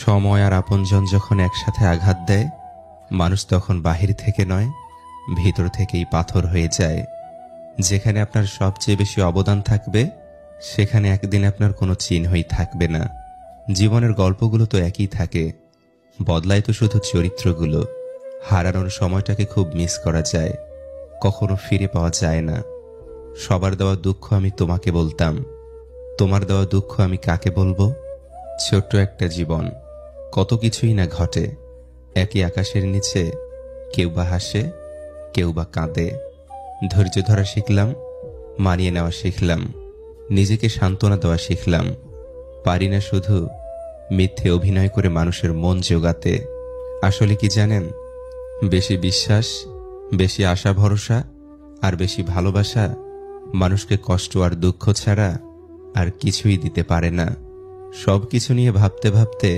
সময় আর আপনজন যখন একসাথে আঘাত দেয়, মানুষ তখন বাহির থেকে নয়, ভিতর থেকেই পাথর হয়ে যায়। যেখানে আপনার সবচেয়ে বেশি অবদান থাকবে, সেখানে একদিন আপনার কোনো চিহ্নই থাকবে না। জীবনের গল্পগুলো তো একই থাকে, বদলায় তো শুধু চরিত্রগুলো। হারানোর সময়টাকে খুব মিস করা যায়, কখনো ফিরে পাওয়া যায় না। সবার দেওয়া দুঃখ আমি তোমাকে বলতাম, তোমার দেওয়া দুঃখ আমি কাকে বলবো? ছোট্ট একটা জীবন, কত কিছুই না ঘটে। একই আকাশের নিচে কেউ বা হাসে, কেউ বা কাঁদে। ধৈর্য ধরা শিখলাম, মানিয়ে নেওয়া শিখলাম, নিজেকে সান্ত্বনা দেওয়া শিখলাম। পারি না শুধু মিথ্যে অভিনয় করে মানুষের মন জোগাতে। আসলে কি জানেন, বেশি বিশ্বাস, বেশি আশা ভরসা আর বেশি ভালোবাসা মানুষকে কষ্ট আর দুঃখ ছাড়া আর কিছুই দিতে পারে না। সবকিছু নিয়ে ভাবতে ভাবতে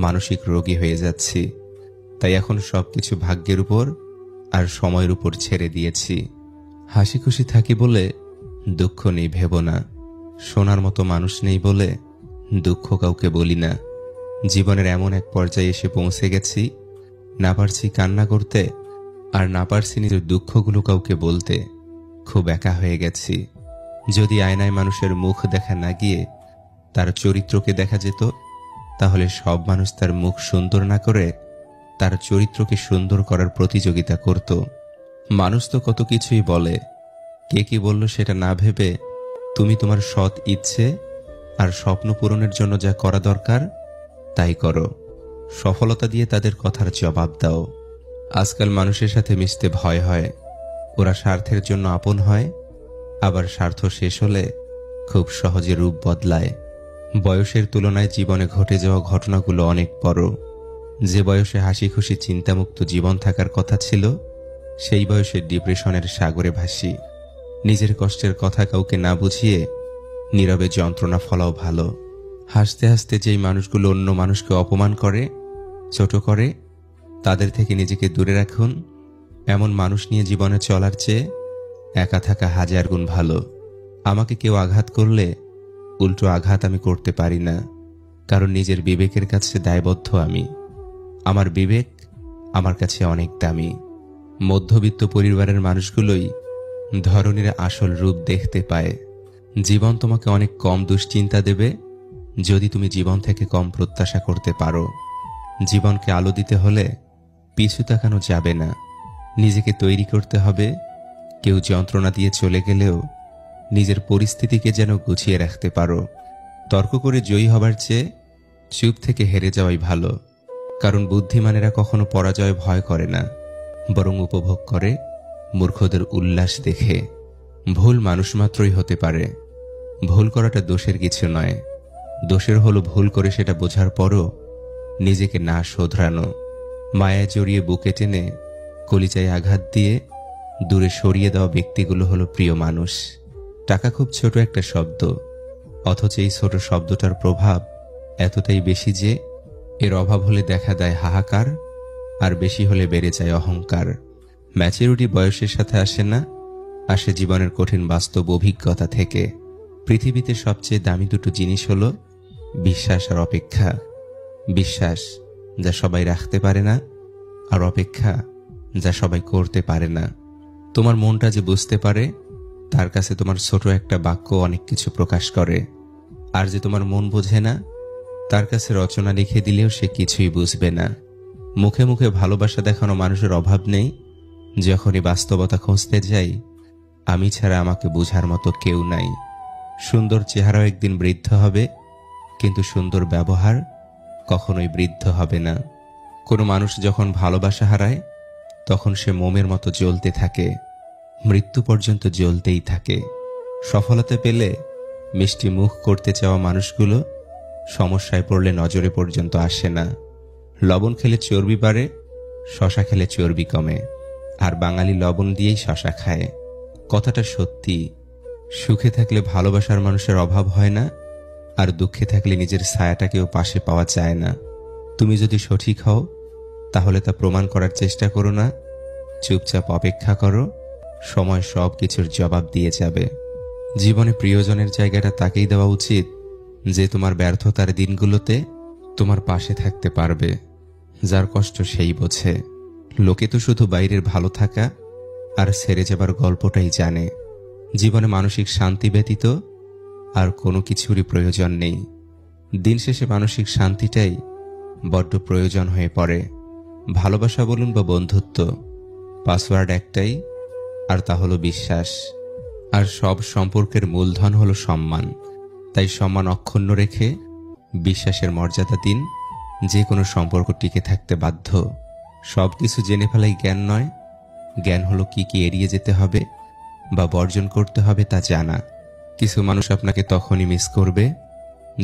মানসিক রোগী হয়ে যাচ্ছি। তাই এখন সবকিছু ভাগ্যের উপর আর সময়ের উপর ছেড়ে দিয়েছি। হাসি খুশি থাকি বলে দুঃখ নেই ভেব না, শোনার মতো মানুষ নেই বলে দুঃখ কাউকে বলি না। জীবনের এমন এক পর্যায়ে এসে পৌঁছে গেছি, না পারছি কান্না করতে আর না পারছি নিজের দুঃখগুলো কাউকে বলতে। খুব একা হয়ে গেছি। যদি আয়নায় মানুষের মুখ দেখা না গিয়ে তার চরিত্রকে দেখা যেত, তাহলে সব মানুষ তার মুখ সুন্দর না করে তার চরিত্রকে সুন্দর করার প্রতিযোগিতা করত। মানুষ তো কত কিছুই বলে, কে কি বলল সেটা না ভেবে তুমি তোমার সৎ ইচ্ছে আর স্বপ্ন পূরণের জন্য যা করা দরকার তাই করো। সফলতা দিয়ে তাদের কথার জবাব দাও। আজকাল মানুষের সাথে মিশতে ভয় হয়। ওরা স্বার্থের জন্য আপন হয়, আবার স্বার্থ শেষ হলে খুব সহজে রূপ বদলায়। বয়সের তুলনায় জীবনে ঘটে যাওয়া ঘটনাগুলো অনেক বড়। যে বয়সে হাসি খুশি চিন্তামুক্ত জীবন থাকার কথা ছিল, সেই বয়সে ডিপ্রেশনের সাগরে ভাসি। নিজের কষ্টের কথা কাউকে না বুঝিয়ে নীরবে যন্ত্রণা ফলাও ভালো। হাসতে হাসতে যেই মানুষগুলো অন্য মানুষকে অপমান করে, ছোট করে, তাদের থেকে নিজেকে দূরে রাখুন। এমন মানুষ নিয়ে জীবনে চলার চেয়ে একা থাকা হাজার গুণ ভালো। আমাকে কেউ আঘাত করলে উল্টো আঘাত আমি করতে পারি না, কারণ নিজের বিবেকের কাছে দায়বদ্ধ আমি। আমার বিবেক আমার কাছে অনেক দামি। মধ্যবিত্ত পরিবারের মানুষগুলোই ধরনীর আসল রূপ দেখতে পায়। জীবন তোমাকে অনেক কম দুশ্চিন্তা দেবে যদি তুমি জীবন থেকে কম প্রত্যাশা করতে পারো। জীবনকে আলো দিতে হলে পিছু তাকানো যাবে না, নিজেকে তৈরি করতে হবে। কেউ যন্ত্রণা দিয়ে চলে গেলেও নিজের পরিস্থিতিকে যেন গুছিয়ে রাখতে পারো। তর্ক করে জয়ী হবার চেয়ে চুপ থেকে হেরে যাওয়াই ভালো, কারণ বুদ্ধিমানেরা কখনো পরাজয় ভয় করে না, বরং উপভোগ করে মূর্খদের উল্লাস দেখে। ভুল মানুষ মাত্রই হতে পারে, ভুল করাটা দোষের কিছু নয়। দোষের হলো ভুল করে সেটা বোঝার পরও নিজেকে না শোধরানো। মায়ায় জড়িয়ে বুকে টেনে কলিজায় আঘাত দিয়ে দূরে সরিয়ে দেওয়া ব্যক্তিগুলো হলো প্রিয় মানুষ। টাকা খুব ছোট একটা শব্দ, অথচ এই ছোট শব্দটার প্রভাব এতটাই বেশি যে এর অভাব হলে দেখা দেয় হাহাকার, আর বেশি হলে বেড়ে যায় অহংকার। ম্যাচুরিটি বয়সের সাথে আসে না, আসে জীবনের কঠিন বাস্তব অভিজ্ঞতা থেকে। পৃথিবীতে সবচেয়ে দামি দুটো জিনিস হলো বিশ্বাস আর অপেক্ষা। বিশ্বাস যা সবাই রাখতে পারে না, আর অপেক্ষা যা সবাই করতে পারে না। তোমার মনটা যে বুঝতে পারে, তার কাছে তোমার ছোট একটা বাক্য অনেক কিছু প্রকাশ করে। আর যে তোমার মন বোঝে না, তার কাছে রচনা লিখে দিলেও সে কিছুই বুঝবে না। মুখে মুখে ভালোবাসা দেখানো মানুষের অভাব নেই, যখনই বাস্তবতা খুঁজতে যাই আমি ছাড়া আমাকে বোঝার মতো কেউ নাই। সুন্দর চেহারাও একদিন বৃদ্ধ হবে, কিন্তু সুন্দর ব্যবহার কখনোই বৃদ্ধ হবে না। কোনো মানুষ যখন ভালোবাসা হারায়, তখন সে মোমের মতো জ্বলতে থাকে, মৃত্যু পর্যন্ত জ্বলতেই থাকে। সফলতা পেলে মিষ্টি মুখ করতে চাওয়া মানুষগুলো সমস্যায় পড়লে নজরে পর্যন্ত আসে না। লবণ খেলে চর্বি বাড়ে, শশা খেলে চর্বি কমে, আর বাঙালি লবণ দিয়েই শশা খায়। কথাটা সত্যি। সুখে থাকলে ভালোবাসার মানুষের অভাব হয় না, আর দুঃখে থাকলে নিজের ছায়াটাকেও পাশে পাওয়া যায় না। তুমি যদি সঠিক হও, তাহলে তা প্রমাণ করার চেষ্টা করো না, চুপচাপ অপেক্ষা করো, সময় সব কিছুর জবাব দিয়ে যাবে। জীবনে প্রিয়জনের জায়গাটা তাকেই দেওয়া উচিত যে তোমার ব্যর্থতার দিনগুলোতে তোমার পাশে থাকতে পারবে, যার কষ্ট সেই বোঝে। লোকে তো শুধু বাইরের ভালো থাকা আর সেরে যাবার গল্পটাই জানে। জীবনে মানসিক শান্তি ব্যতীত আর কোনো কিছুরই প্রয়োজন নেই। দিন শেষে মানসিক শান্তিটাই বড্ড প্রয়োজন হয়ে পড়ে। ভালোবাসা বলুন বা বন্ধুত্ব, পাসওয়ার্ড একটাই, আর তা হলো বিশ্বাস। আর সব সম্পর্কের মূলধন হলো সম্মান। তাই সম্মান অক্ষুণ্ণ রেখে বিশ্বাসের মর্যাদা দিন। যে কোনো সম্পর্ক টিকে থাকতে বাধ্য। সবকিছু জেনে ফেলাই জ্ঞান নয়, জ্ঞান হলো কি কি এড়িয়ে যেতে হবে বা বর্জন করতে হবে তা জানা। কিছু মানুষ আপনাকে তখনই মিস করবে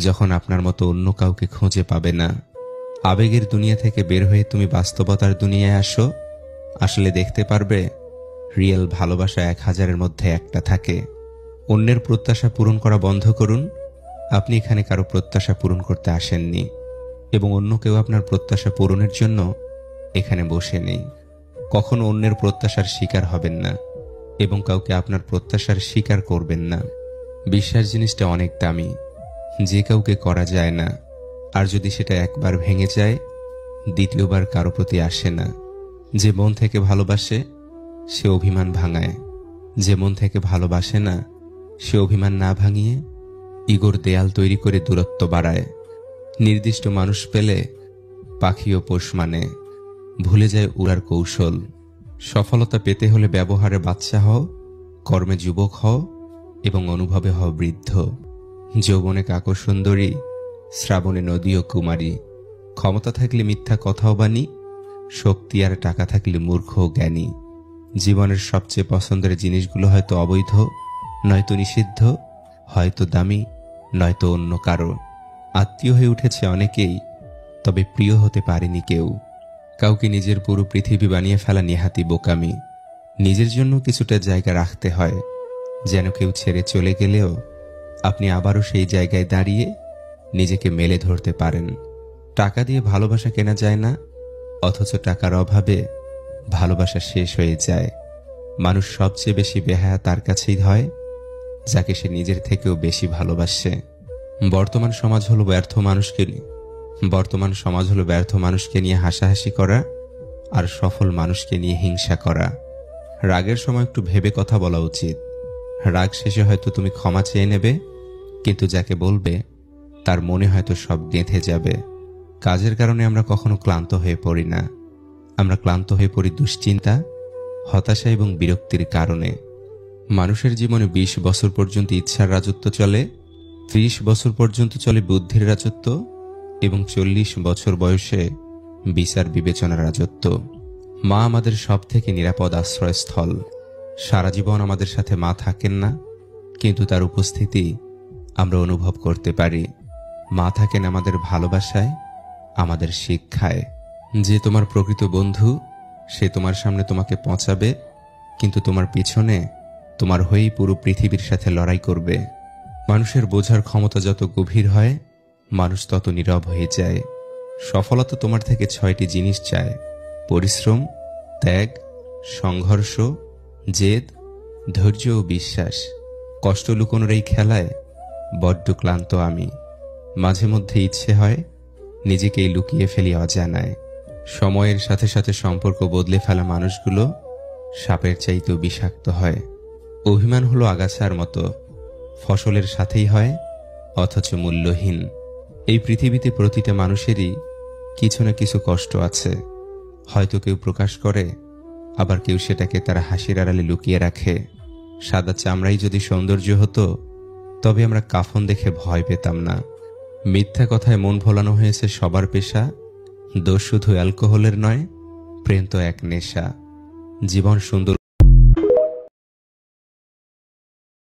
যখন আপনার মতো অন্য কাউকে খুঁজে পাবে না। আবেগের দুনিয়া থেকে বের হয়ে তুমি বাস্তবতার দুনিয়ায় আসো, আসলে দেখতে পারবে রিয়েল ভালোবাসা 1000-এর মধ্যে একটা থাকে। অন্যের প্রত্যাশা পূরণ করা বন্ধ করুন। আপনি এখানে কারো প্রত্যাশা পূরণ করতে আসেননি, এবং অন্য কেউ আপনার প্রত্যাশা পূরণের জন্য এখানে বসে নেই। কখনো অন্যের প্রত্যাশার শিকার হবেন না, এবং কাউকে আপনার প্রত্যাশার শিকার করবেন না। বিশ্বাস জিনিসটা অনেক দামি, যে কাউকে করা যায় না। আর যদি সেটা একবার ভেঙে যায়, দ্বিতীয়বার কারো প্রতি আসে না। যে মন থেকে ভালোবাসে সে অভিমান ভাঙায়, যে মন থেকে ভালোবাসে না সে অভিমান না ভাঙিয়ে ইগোর দেয়াল তৈরি করে দূরত্ব বাড়ায়। নির্দিষ্ট মানুষ পেলে পাখিও পোষ মানে, ভুলে যায় উড়ার কৌশল। সফলতা পেতে হলে ব্যবহারে বাচ্চা হও, কর্মে যুবক হও, এবং অনুভবে হও বৃদ্ধ। যৌবনে কাকো সুন্দরী, শ্রাবণে নদী ও কুমারী। ক্ষমতা থাকলে মিথ্যা কথাও বাণী, শক্তি আর টাকা থাকলে মূর্খ ও জ্ঞানী। জীবনের সবচেয়ে পছন্দের জিনিসগুলো হয়তো অবৈধ, নয়তো নিষিদ্ধ, হয়তো দামি, নয়তো অন্য কারো। আত্মীয় হয়ে উঠেছে অনেকেই, তবে প্রিয় হতে পারেনি কেউ। কাউকে নিজের পুরো পৃথিবী বানিয়ে ফেলা নেহাতি বোকামি। নিজের জন্য কিছুটা জায়গা রাখতে হয়, যেন কেউ ছেড়ে চলে গেলেও আপনি আবারও সেই জায়গায় দাঁড়িয়ে নিজেকে মেলে ধরতে পারেন। টাকা দিয়ে ভালোবাসা কেনা যায় না, অথচ টাকার অভাবে ভালোবাসা শেষ হয়ে যায়। মানুষ সবচেয়ে বেশি বেহায়া তার কাছেই হয়, যাকে সে নিজের থেকেও বেশি ভালোবাসে। বর্তমান সমাজ হলো ব্যর্থ মানুষকে নিয়ে হাসাহাসি করা আর সফল মানুষকে নিয়ে হিংসা করা। রাগের সময় একটু ভেবে কথা বলা উচিত। রাগ শেষে হয়তো তুমি ক্ষমা চেয়ে নেবে, কিন্তু যাকে বলবে তার মনে হয়তো সব গেঁথে যাবে। কাজের কারণে আমরা কখনো ক্লান্ত হয়ে পড়ি না, আমরা ক্লান্ত হয়ে পড়ি দুশ্চিন্তা, হতাশা এবং বিরক্তির কারণে। মানুষের জীবনে 20 বছর পর্যন্ত ইচ্ছার রাজত্ব চলে, 30 বছর পর্যন্ত চলে বুদ্ধির রাজত্ব, এবং 40 বছর বয়সে বিচার বিবেচনার রাজত্ব। মা আমাদের সব থেকে নিরাপদ আশ্রয়স্থল। সারা জীবন আমাদের সাথে মা থাকেন না, কিন্তু তার উপস্থিতি আমরা অনুভব করতে পারি। মা থাকেন আমাদের ভালোবাসায়, আমাদের শিক্ষায়। যে তোমার প্রকৃত বন্ধু, সে তোমার সামনে তোমাকে পৌঁছাবে, কিন্তু তোমার পিছনে তোমার হয়েই পুরো পৃথিবীর সাথে লড়াই করবে। মানুষের বোঝার ক্ষমতা যত গভীর হয়, মানুষ তত নীরব হয়ে যায়। সফলতা তোমার থেকে 6টি জিনিস চায়: পরিশ্রম, ত্যাগ, সংঘর্ষ, জেদ, ধৈর্য ও বিশ্বাস। কষ্ট লুকোনোর এই খেলায় বড্ড ক্লান্ত আমি। মাঝে মধ্যে ইচ্ছে হয় নিজেকেই লুকিয়ে ফেলি অজানায়। সময়ের সাথে সাথে সম্পর্ক বদলে ফেলা মানুষগুলো সাপের চাইতেও বিষাক্ত হয়। অভিমান হলো আগাছার মতো, ফসলের সাথেই হয় অথচ মূল্যহীন। এই পৃথিবীতে প্রতিটা মানুষেরই কিছু না কিছু কষ্ট আছে। হয়তো কেউ প্রকাশ করে, আবার কেউ সেটাকে তার হাসির আড়ালে লুকিয়ে রাখে। সাদা চামড়াই যদি সৌন্দর্য হতো, তবে আমরা কাফন দেখে ভয় পেতাম না। মিথ্যা কথায় মন ভোলানো হয়েছে সবার পেশা। দোষ শুধু অ্যালকোহলের নয়, প্রেম তো এক নেশা। জীবন সুন্দর